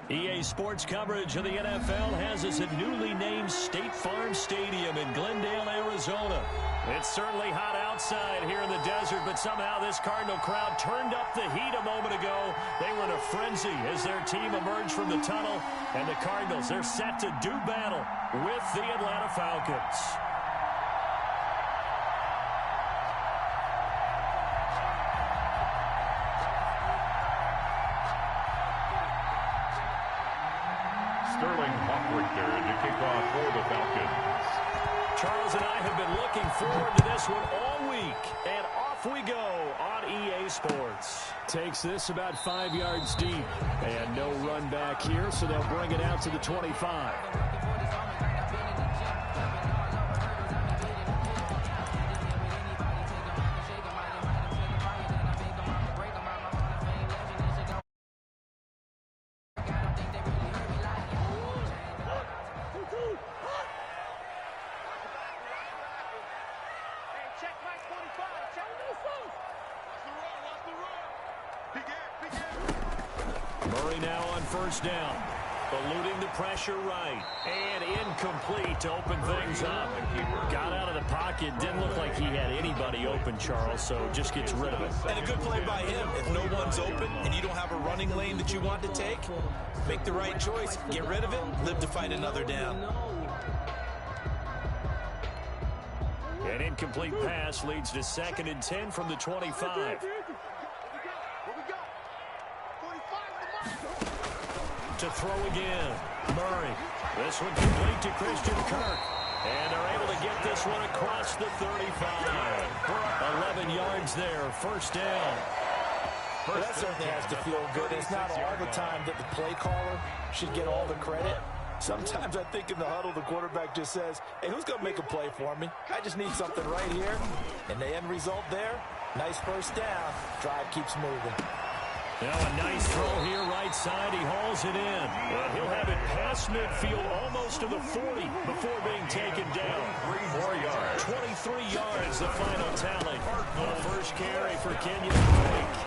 EA Sports coverage of the NFL has us at newly named State Farm Stadium in Glendale, Arizona. It's certainly hot outside here in the desert, but somehow this Cardinal crowd turned up the heat a moment ago. They were in a frenzy as their team emerged from the tunnel, and the Cardinals, they're set to do battle with the Atlanta Falcons. To kick off for the Falcons. Charles and I have been looking forward to this one all week, and off we go on EA Sports. Takes this about 5 yards deep, and no run back here, so they'll bring it out to the 25. Murray now on first down. Eluding the pressure right. And incomplete to open things up. Got out of the pocket. Didn't look like he had anybody open, Charles, so just gets rid of it. And a good play by him. If no one's open and you don't have a running lane that you want to take, make the right choice. Get rid of it. Live to fight another down. An incomplete pass leads to 2nd and 10 from the 25. To throw again. Murray. This one complete to Christian Kirk. And they're able to get this one across the 35. 11 yards there. First down. Well, that certainly has to feel good. It's not all the time that the play caller should get all the credit. Sometimes I think in the huddle, the quarterback just says, hey, who's going to make a play for me? I just need something right here. And the end result there, nice first down. Drive keeps moving. Now a nice throw here right side. He hauls it in. And he'll have it past midfield almost to the 40 before being taken down. 3 yards. 23 yards, the final tally. The first carry for Kenyon Drake.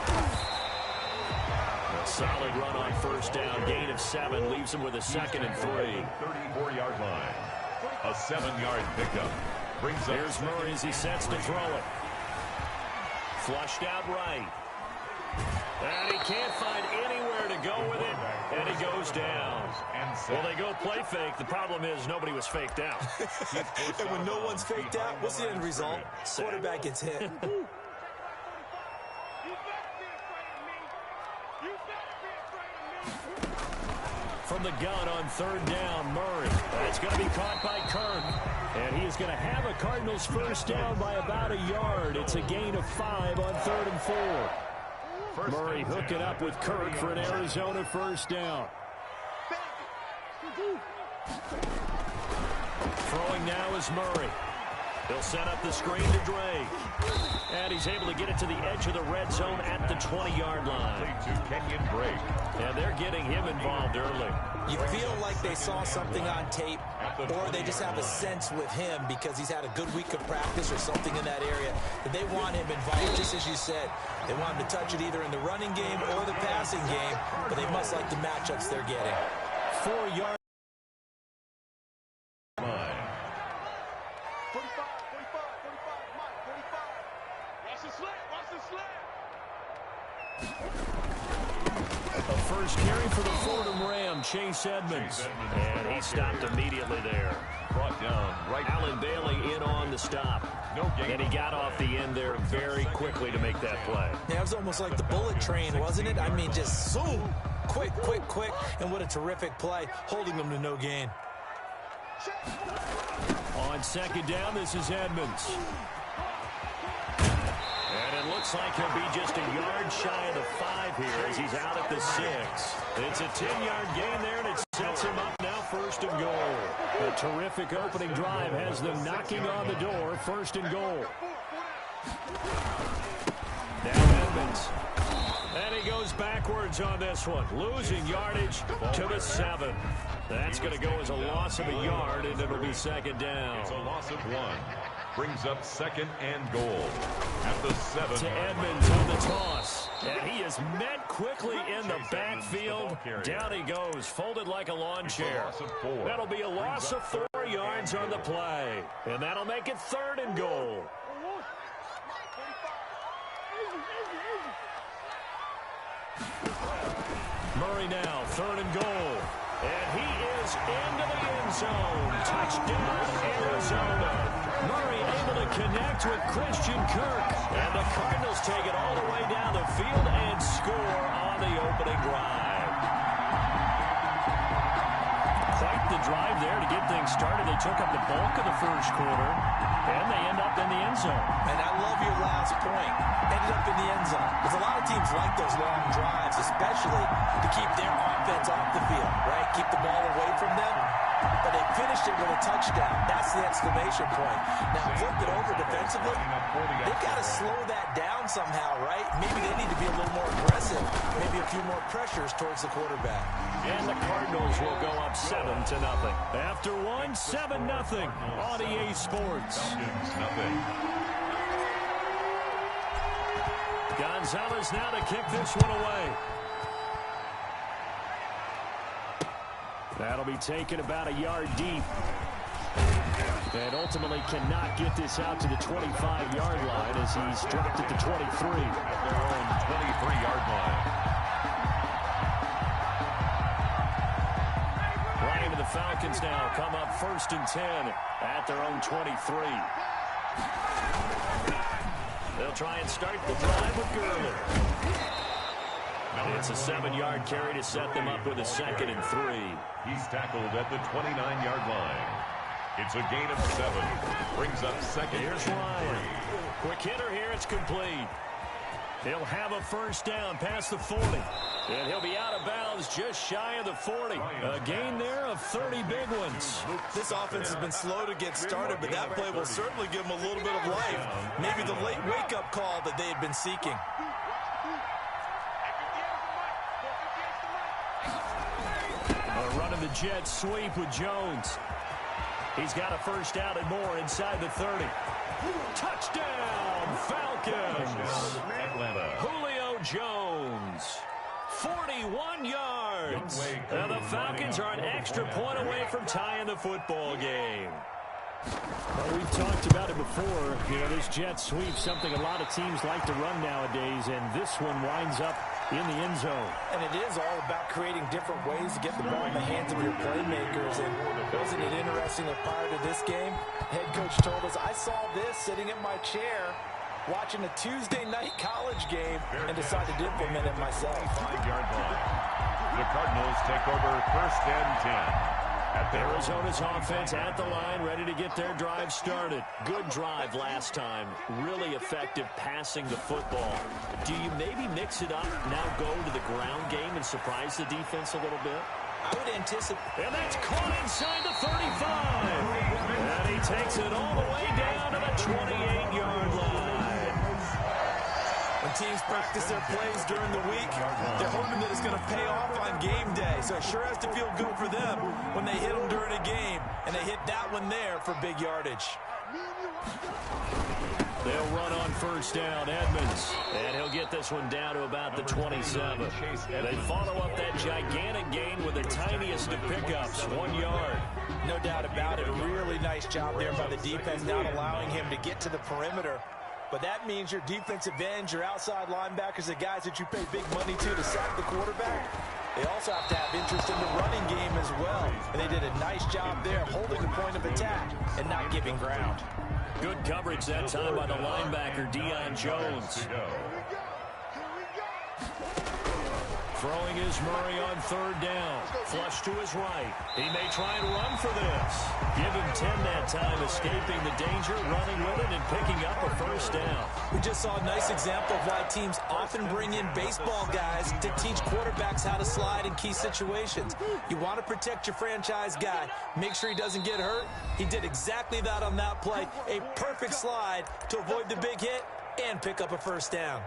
A solid run on first down. Gain of 7 leaves him with a 2nd and 3. 34-yard line. A 7-yard pickup. Brings up. Here's Murray as he sets to throw it. Flushed out right. And he can't find anywhere to go with it, and he goes down. Well, they go play fake. The problem is nobody was faked out. And when no one's faked out, what's the end result? Quarterback gets hit. From the gun on 3rd down, Murray. That's going to be caught by Kirk. And he is going to have a Cardinals first down by about a yard. It's a gain of 5 on 3rd and 4. Murray hooking up with Kirk for an Arizona first down. Throwing now is Murray. He'll set up the screen to Drake. And he's able to get it to the edge of the red zone at the 20-yard line. To Kenyon Drake. And they're getting him involved early. You feel like they saw something on tape, or they just have a sense with him because he's had a good week of practice or something in that area that they want him involved, just as you said. They want him to touch it either in the running game or the passing game, but they must like the matchups they're getting. 4 yards. 45. A first carry for the Fordham Ram, Chase Edmonds. And he stopped immediately there. Brought down right. Allen Bailey in on the stop. No gain. And he got off the end there very quickly to make that play. Yeah, it was almost like the bullet train, wasn't it? I mean, just zoom. Quick, quick, quick. And what a terrific play, holding them to no gain. On 2nd down, this is Edmonds. And it looks like he'll be just a yard shy of the 5 here as he's out at the 6. It's a 10-yard gain there, and it sets him up now 1st and goal. A terrific opening drive has them knocking on the door, 1st and goal. Now Edmonds. And he goes backwards on this one, losing yardage to the 7. That's going to go as a loss of a yard, and it'll be 2nd down. It's a loss of 1. brings up 2nd and goal at the 7. To Edmonds on the toss. And he is met quickly in the backfield. Down he goes, folded like a lawn chair. That'll be a loss of 4 yards on the play. And that'll make it 3rd and goal. Murray now, 3rd and goal. And he is into the end zone. Touchdown, Arizona. Murray able to connect with Christian Kirk. And the Cardinals take it all the way down the field and score on the opening drive. Quite the drive there to get things started. They took up the bulk of the first quarter, and they end up in the end zone. And I love your last point. Ended up in the end zone. Because a lot of teams like those long drives, especially to keep their offense off the field, right? Keep the ball away from them. But they finished it with a touchdown. That's the exclamation point. Now, flip it over defensively. They've got to slow that down somehow, right? Maybe they need to be a little more aggressive. Maybe a few more pressures towards the quarterback. And the Cardinals will go up 7-0. After one, 7-0 on EA Sports. Gonzalez now to kick this one away. That'll be taken about a yard deep. And ultimately cannot get this out to the 25-yard line as he's dropped at the 23. At their own 23-yard line. Right into the Falcons now. Come up 1st and 10 at their own 23. They'll try and start the drive with Gurley. It's a 7-yard carry to set them up with a 2nd and 3. He's tackled at the 29-yard line. It's a gain of 7. Brings up 2nd. Here's Ryan. Quick hitter here. It's complete. He'll have a 1st down past the 40. And he'll be out of bounds just shy of the 40. A gain there of 30 big ones. This offense has been slow to get started, but that play will certainly give them a little bit of life. Maybe the late wake-up call that they had been seeking. A run of the jet sweep with Jones. He's got a 1st down and more inside the 30. Touchdown, Falcons. Atlanta. Julio Jones. 41 yards. And the Falcons are an extra point away from tying the football game. Well, we've talked about it before. You know, this jet sweep, something a lot of teams like to run nowadays, and this one winds up in the end zone. And it is all about creating different ways to get the ball in the hands of your playmakers. And wasn't it interesting that prior to this game, head coach told us, I saw this sitting in my chair watching a Tuesday night college game and decided to implement it myself. 5-yard line. The Cardinals take over 1st and 10. Arizona's offense at the line, ready to get their drive started. Good drive last time. Really effective passing the football. Do you maybe mix it up, now go to the ground game and surprise the defense a little bit? I would anticipate. And that's caught inside the 35. And he takes it all the way down to the 28-yard line. When teams practice their plays during the week, they're hoping that it's going to pay off on game day. So it sure has to feel good for them when they hit them during a game. And they hit that one there for big yardage. They'll run on 1st down, Edmonds. And he'll get this one down to about the 27. They follow up that gigantic gain with the tiniest of pickups, 1 yard. No doubt about it. Really nice job there by the defense, not allowing him to get to the perimeter. But that means your defensive ends, your outside linebackers, the guys that you pay big money to sack the quarterback, they also have to have interest in the running game as well. And they did a nice job there holding the point of attack and not giving ground. Good coverage that time by the linebacker, Deion Jones. Throwing is Murray on 3rd down. Flush to his right. He may try and run for this. Give him 10 that time, escaping the danger, running with it, and picking up a 1st down. We just saw a nice example of why teams often bring in baseball guys to teach quarterbacks how to slide in key situations. You want to protect your franchise guy. Make sure he doesn't get hurt. He did exactly that on that play. A perfect slide to avoid the big hit and pick up a 1st down.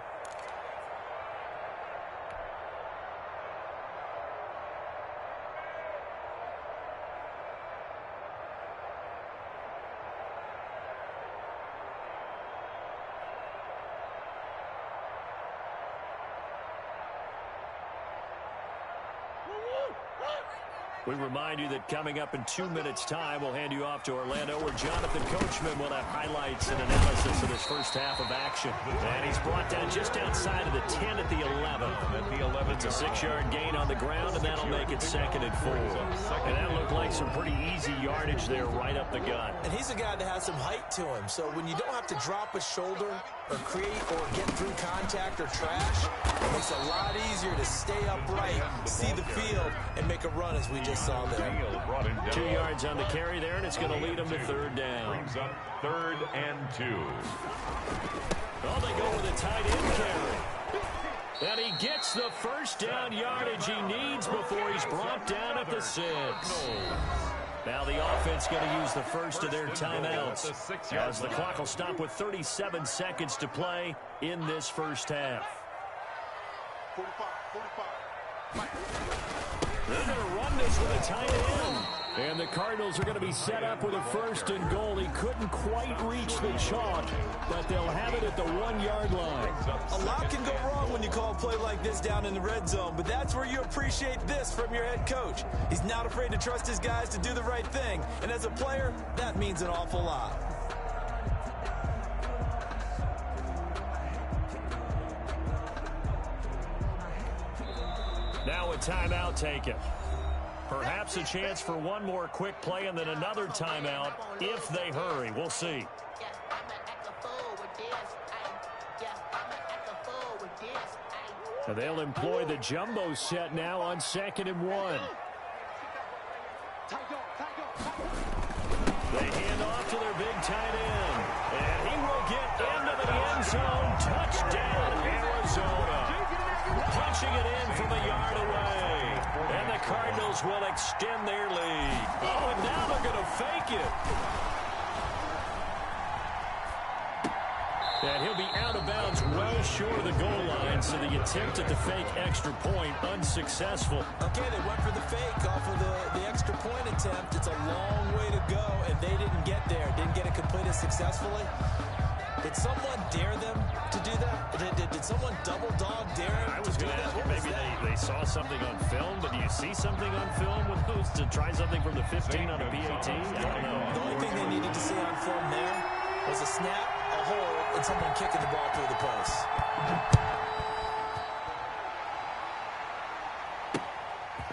We remind you that coming up in 2 minutes' time, we'll hand you off to Orlando, where Jonathan Coachman will have highlights and analysis of this first half of action. And he's brought down just outside of the 10 at the 11. It's a 6-yard gain on the ground, and that'll make it 2nd and 4. And that looked like some pretty easy yardage there right up the gut. And he's a guy that has some height to him, so when you don't have to drop a shoulder or create or get through contact or trash, it makes it a lot easier to stay upright, see the field, and make a run as we just saw there. 2 yards on the carry there, and it's going to lead them to 3rd down. Brings up 3rd and 2. Oh, they go with a tight end carry. And he gets the first down yardage he needs before he's brought down at the 6. Now the offense going to use the first of their timeouts as the clock will stop with 37 seconds to play in this first half. They're going to run this with a tight end. And the Cardinals are going to be set up with a 1st and goal. He couldn't quite reach the chalk, but they'll have it at the 1-yard line. A lot can go wrong when you call a play like this down in the red zone, but that's where you appreciate this from your head coach. He's not afraid to trust his guys to do the right thing, and as a player, that means an awful lot. Now a timeout taken. Perhaps a chance for one more quick play and then another timeout if they hurry. We'll see. So they'll employ the jumbo set now on 2nd and 1. They hand off to their big tight end. And he will get into the end zone. Touchdown, Arizona. Punching it in from a yard away. And the Cardinals will extend their lead. Oh, and now they're going to fake it. And he'll be out of bounds well short of the goal line, so the attempt at the fake extra point unsuccessful. Okay, they went for the fake off of the extra point attempt. It's a long way to go, and they didn't get there. Didn't get it completed successfully. Did someone dare them to do that? Did someone double dog dare them? I was going to ask you, maybe they saw something on film, but do you see something on film with those to try something from the 15 on a PAT? I don't know. The only thing they needed to see on film there was a snap, a hold, and someone kicking the ball through the post.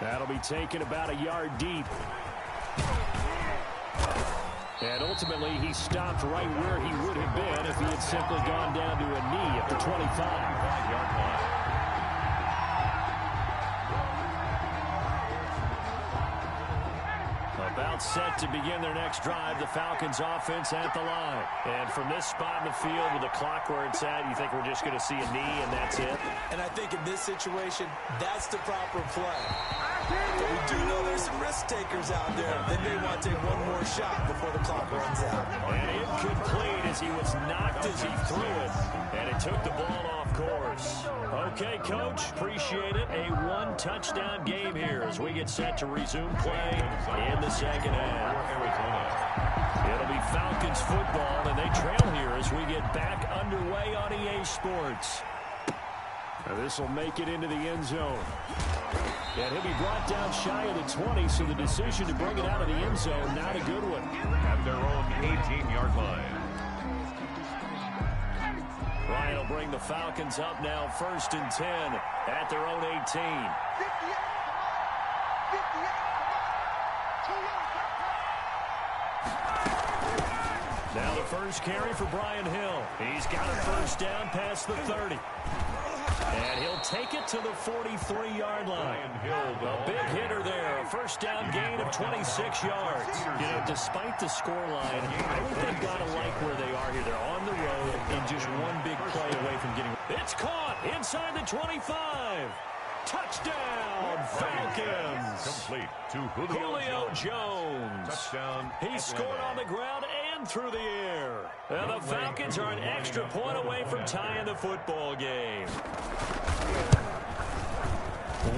That'll be taken about a yard deep. And ultimately, he stopped right where he would have been if he had simply gone down to a knee at the 25-yard line. About set to begin their next drive, the Falcons offense at the line. And from this spot in the field with the clock where it's at, you think we're just going to see a knee and that's it? And I think in this situation, that's the proper play. But we do know there's some risk takers out there. They may want to take one more shot before the clock runs out. And incomplete as he was knocked as he threw it. And it took the ball off course. Okay, Coach, appreciate it. A one-touchdown game here as we get set to resume play in the second half. It'll be Falcons football, and they trail here as we get back underway on EA Sports. Now this will make it into the end zone. And he'll be brought down shy of the 20, so the decision to bring it out of the end zone, not a good one. At their own 18-yard line. Ryan will bring the Falcons up now, 1st and 10 at their own 18. Now the first carry for Brian Hill. He's got a first down past the 30. And he'll take it to the 43-yard line. A big hitter there. A first down gain of 26 yards. You know, despite the scoreline, I think they've got to like where they are here. They're on the road and just one big play away from getting... It's caught inside the 25. Touchdown, Falcons. Complete to Julio Jones. Touchdown. He scored on the ground and through the air. And the Falcons are an extra point away from tying the football game.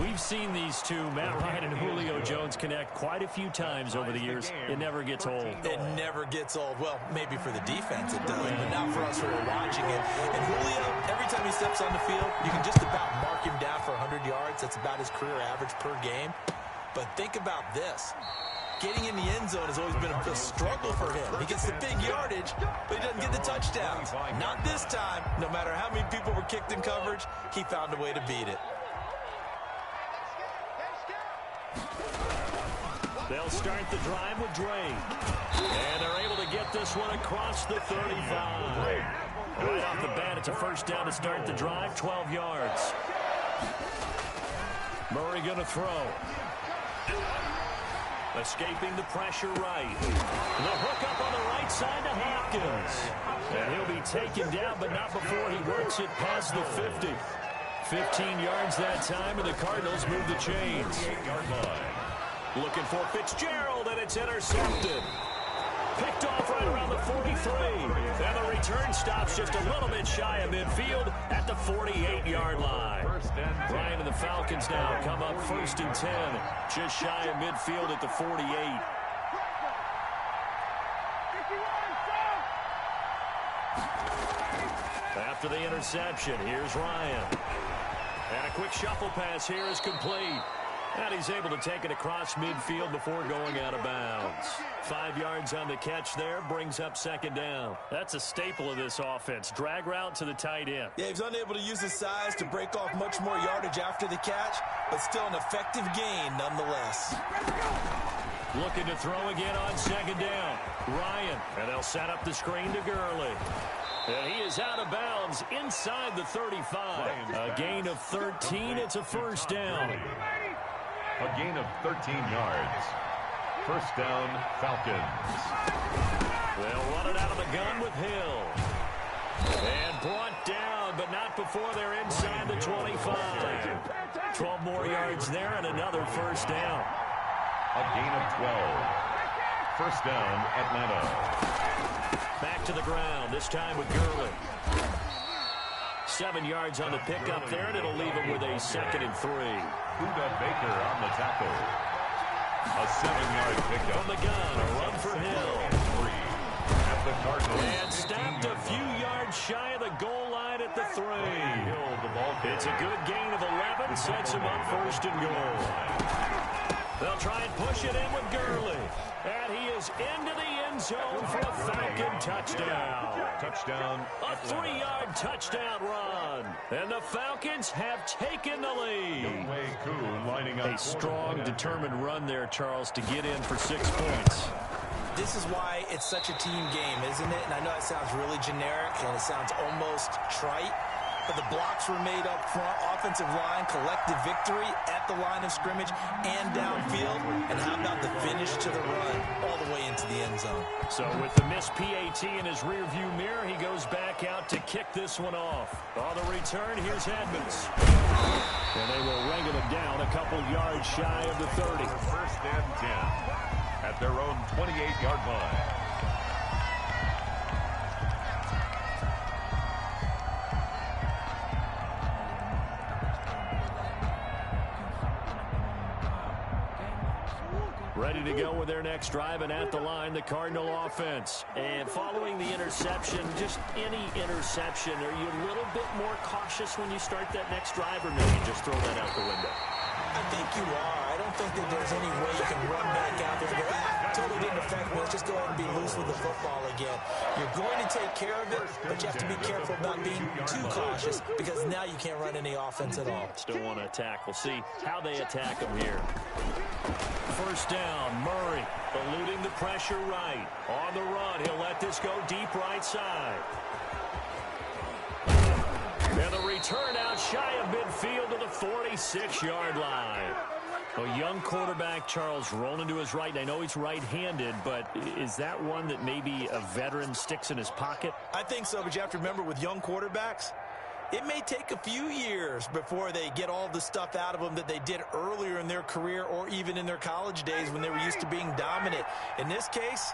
We've seen these two, Matt Ryan and Julio Jones, connect quite a few times over the years. It never gets old. It never gets old. Well, maybe for the defense it does, but not for us who are watching it. And Julio, every time he steps on the field, you can just about mark him down for 100 yards. That's about his career average per game. But think about this. Getting in the end zone has always been a struggle for him. He gets the big yardage, but he doesn't get the touchdowns. Not this time. No matter how many people were kicked in coverage, he found a way to beat it. They'll start the drive with Drake. And they're able to get this one across the 35. Right off the bat, it's a first down to start the drive, 12 yards. Murray going to throw. Escaping the pressure right. The hook up on the right side to Hopkins. And he'll be taken down, but not before he works it past the 50. 15 yards that time, and the Cardinals move the chains. 8-yard line. Looking for Fitzgerald, and it's intercepted. Picked off right around the 43. And the return stops just a little bit shy of midfield at the 48-yard line. Brian and the Falcons now come up 1st and 10. Just shy of midfield at the 48. After the interception, here's Ryan. And a quick shuffle pass here is complete. And he's able to take it across midfield before going out of bounds. 5 yards on the catch there, brings up 2nd down. That's a staple of this offense. Drag route to the tight end. Yeah, he's unable to use his size to break off much more yardage after the catch, but still an effective gain nonetheless. Looking to throw again on 2nd down. Ryan, and they'll set up the screen to Gurley. And he is out of bounds inside the 35. A gain of 13. It's a first down. A gain of 13 yards. First down, Falcons. They'll run it out of the gun with Hill. And brought down, but not before they're inside the 25. 12 more yards there and another first down. A gain of 12. First down, Atlanta. Back to the ground, this time with Gurley. 7 yards on the pickup there, and it'll leave him with a 2nd and 3. Buda Baker on the tackle. A 7-yard pickup. From the gun, a run for Hill. 3 at the Cardinals. And stopped a few yards shy of the goal line at the 3. It's a good gain of 11, sets him up 1st and goal. They'll try and push it in with Gurley. And he is into the end zone for a Falcon touchdown. Touchdown. A 3-yard touchdown run. And the Falcons have taken the lead. Lining up. A strong, determined run there, Charles, to get in for 6 points. This is why it's such a team game, isn't it? And I know it sounds really generic and it sounds almost trite, but the blocks were made up front, offensive line, collective victory at the line of scrimmage and downfield. And how about the finish to the run all the way into the end zone? So with the missed PAT in his rearview mirror, he goes back out to kick this one off. On the return, here's Edmonds. And they will wrangle him down a couple yards shy of the 30. First and 10 at their own 28-yard line. Ready to go with their next drive, and at the line, the Cardinal offense. And following the interception, just any interception, are you a little bit more cautious when you start that next drive, or no, you just throw that out the window? I think you are. I don't think that there's any way you can run back out there and go, totally didn't affect me. Let's just go ahead and be loose with the football again. You're going to take care of it, but you have to be careful about being too cautious because now you can't run any offense at all. Still want to attack. We'll see how they attack them here. First down, Murray eluding the pressure right. On the run, he'll let this go deep right side. And the return out shy of midfield to the 46-yard line. A young quarterback, Charles, rolling to his right. And I know he's right-handed, but is that one that maybe a veteran sticks in his pocket? I think so, but you have to remember with young quarterbacks, it may take a few years before they get all the stuff out of them that they did earlier in their career or even in their college days when they were used to being dominant. In this case,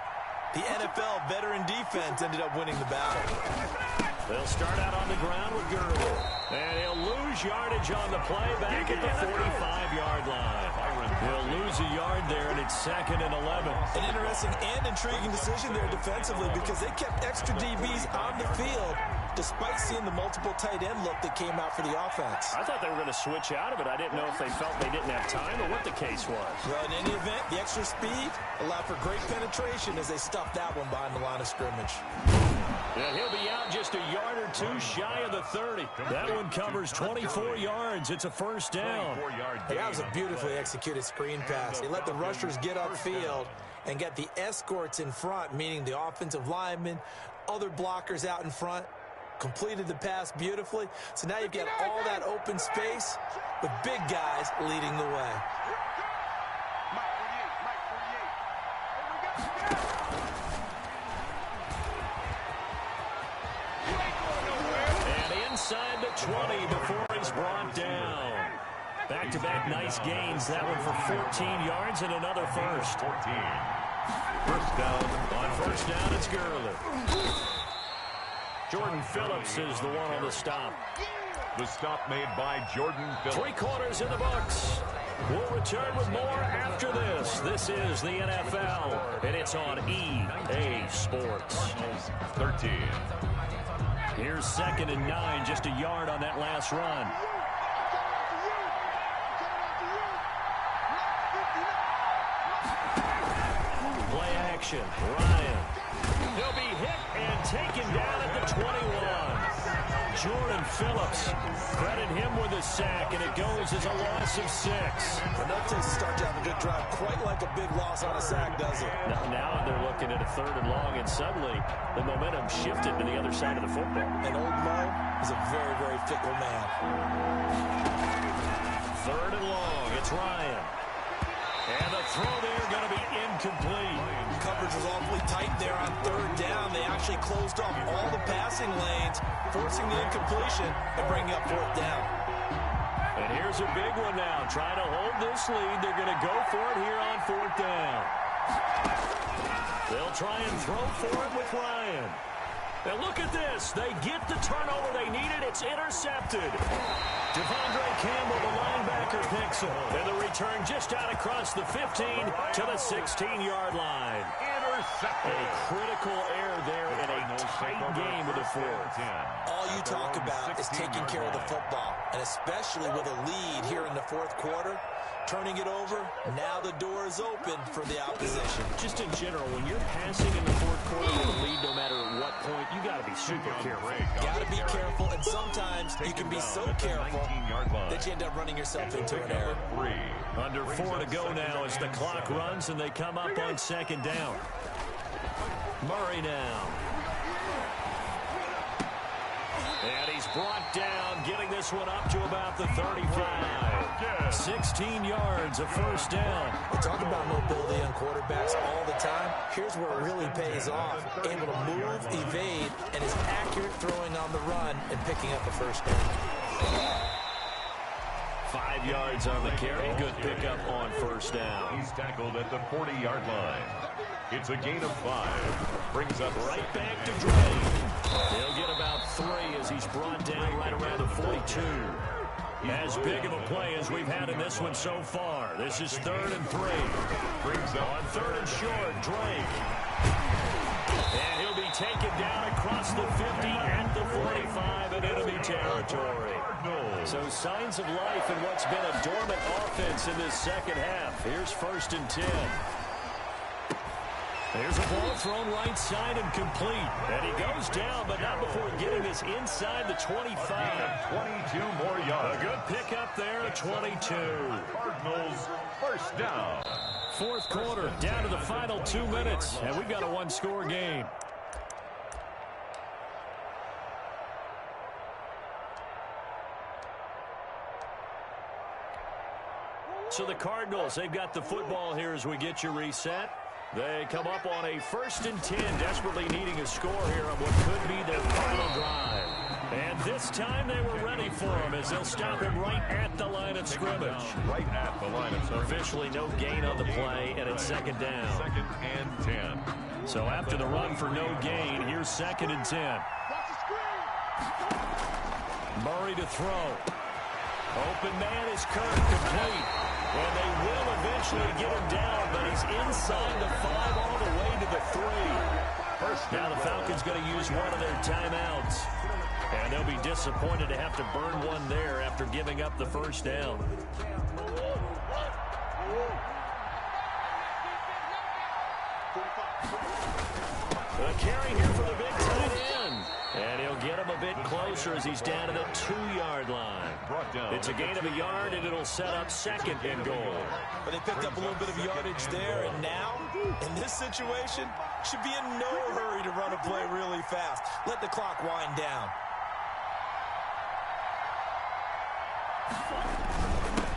the NFL veteran defense ended up winning the battle. They'll start out on the ground with Gurley. And he'll lose yardage on the play back at the 45-yard line. He'll lose a yard there, and it's 2nd and 11. An interesting and intriguing decision there defensively because they kept extra DBs on the field despite seeing the multiple tight end look that came out for the offense. I thought they were going to switch out of it. I didn't know if they felt they didn't have time or what the case was. Well, in any event, the extra speed allowed for great penetration as they stuffed that one behind the line of scrimmage. And he'll be out just a yard or two shy of the 30. That one covers 24 yards. It's a first down. That was a beautifully executed screen pass. They let the rushers get upfield and get the escorts in front, meaning the offensive linemen, other blockers out in front, completed the pass beautifully. So now you've got all that open space with big guys leading the way. And inside the 20 before he's brought down. Back-to-back nice gains. That one for 14 yards and another first. 14. First down. On first down, it's Gurley. Jordan Phillips is the one on the stop. The stop made by Jordan Phillips. 3 quarters in the books. We'll return with more after this. This is the NFL, and it's on EA Sports. 13. Here's 2nd and 9, just a yard on that last run. Play action. Ryan. He'll be hit and taken down at the 21. Jordan Phillips. Credit him with a sack, and it goes as a loss of 6. But that takes a start to have a good drive, quite like a big loss on a sack, does it? Now they're looking at a 3rd and long, and suddenly the momentum shifted to the other side of the football. And old Mo is a very, very fickle man. 3rd and long. It's Ryan. And the throw there going to be incomplete. Coverage was awfully tight there on 3rd down. They actually closed off all the passing lanes, forcing the incompletion and bringing up 4th down. And here's a big one now. Trying to hold this lead. They're going to go for it here on 4th down. They'll try and throw for it with Ryan. And look at this. They get the turnover they needed. It's intercepted. Devondre Campbell, the linebacker, picks it. And the return just out across the 15 to the 16-yard line. Intercepted. A critical error there in a tight game with a 4th. All you talk about is taking care of the football, and especially with a lead here in the 4th quarter. Turning it over, now the door is open for the opposition. Just in general, when you're passing in the 4th quarter with a lead, no matter at what point, you got to be super careful. Got to be careful, and sometimes you can be so careful that you end up running yourself into an error. Under 4 to go now as the clock runs, and they come up on 2nd down. Murray now. And he's brought down, getting this one up to about the 35. 16 yards, a first down. We talk about mobility on quarterbacks all the time. Here's where it really pays off. Able to move, evade, and is accurate throwing on the run and picking up a first down. 5 yards on the carry. Good pickup on first down. He's tackled at the 40-yard line. It's a gain of 5. Brings up right back to Dre. He'll get about 3 as he's brought down right around the 42. As big of a play as we've had in this one so far. This is 3rd and 3. Brings up on 3rd and short, Drake. And he'll be taken down across the 50 at the 45 in enemy territory. So signs of life in what's been a dormant offense in this second half. Here's 1st and 10. There's a ball thrown right side and complete. And he goes down, but not before getting this inside the 25. 22 more yards. A good pickup there at 22. Cardinals first down. 4th quarter, down to the final 2 minutes. And we've got a 1-score game. So the Cardinals, they've got the football here as we get you reset. They come up on a 1st and 10, desperately needing a score here on what could be their final drive. And this time they were ready for him as they'll stop him right at the line of scrimmage. Right at the line of scrimmage. Officially no gain on the play, and it's 2nd down. 2nd and 10. So after the run for no gain, here's 2nd and 10. Murray to throw. Open man is Kirk, complete. And they will eventually get him down, but he's inside the 5 all the way to the 3. Now the Falcons going to use one of their timeouts. And they'll be disappointed to have to burn one there after giving up the first down. The carry here for the big tight end. And he'll get him a bit closer as he's down to the 2-yard line. It's a gain of a yard, and it'll set up second and goal. But they picked up a little bit of yardage there, and now, in this situation, should be in no hurry to run a play really fast. Let the clock wind down.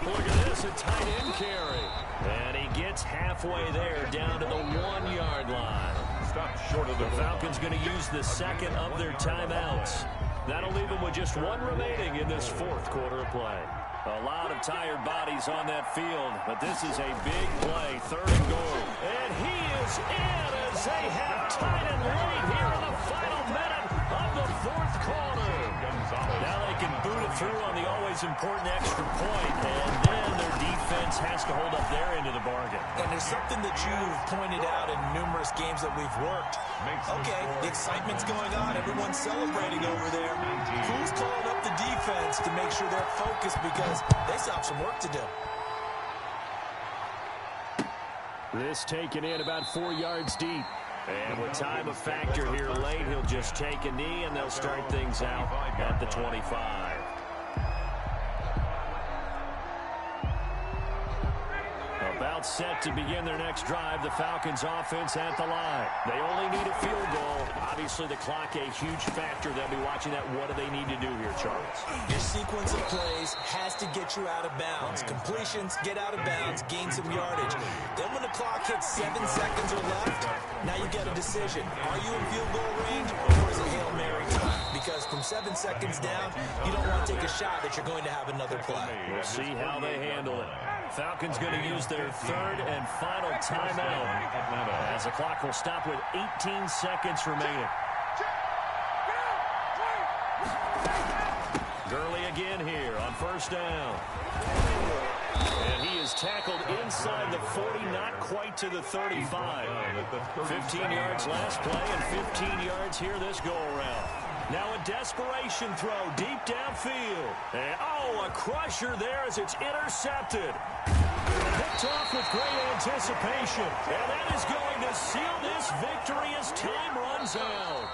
Look at this, a tight end carry. And he gets halfway there, down to the 1-yard line. Short of the Falcons going to use the second of their timeouts. That'll leave them with just one remaining in this fourth quarter of play. A lot of tired bodies on that field, but this is a big play, 3rd and goal. And he is in as they have tied it late here in the final minute of the fourth quarter. Now they can boot it through on the always important extra point, and then their defense has to hold up their end of the bargain. And there's something that you've pointed out in numerous games that we've worked. Okay, the excitement's going on. Everyone's celebrating over there. Who's calling up the defense to make sure they're focused, because they still have some work to do. This taken in about 4 yards deep. And with time a factor here late, he'll just take a knee, and they'll start things out at the 25. About set to begin their next drive, the Falcons offense at the line. They only need a field goal. Obviously, the clock a huge factor. They'll be watching that. What do they need to do here, Charles? Your sequence of plays has to get you out of bounds. Completions, get out of bounds, gain some yardage. Then when the clock hits 7 seconds or left, now you get a decision. Are you in field goal range, or is it Hail Mary time? Because from 7 seconds down, you don't want to take a shot that you're going to have another play. We'll see how they handle it. Falcons going to use their 3rd and final timeout, as the clock will stop with 18 seconds remaining. Gurley again here on 1st down. And he is tackled inside the 40, not quite to the 35. 15 yards last play and 15 yards here this go-around. Now a desperation throw deep downfield. And, a crusher there as it's intercepted. Picked off with great anticipation. And that is going to seal this victory as time runs out.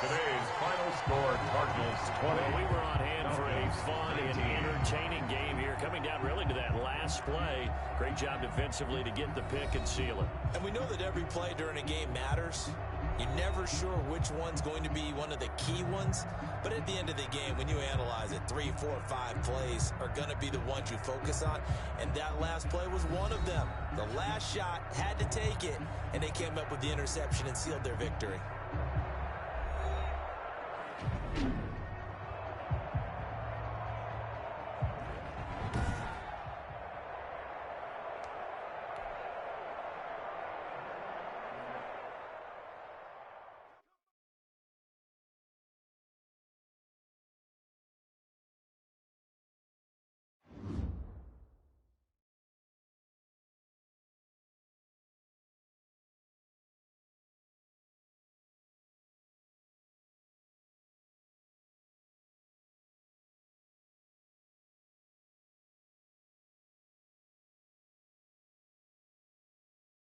Today's final score, Cardinals 20. Well, we were on hand for a fun and entertaining game here, coming down really to that last play. Great job defensively to get the pick and seal it. And we know that every play during a game matters. You're never sure which one's going to be one of the key ones. But at the end of the game, when you analyze it, 3, 4, 5 plays are going to be the ones you focus on. And that last play was one of them. The last shot had to take it, and they came up with the interception and sealed their victory.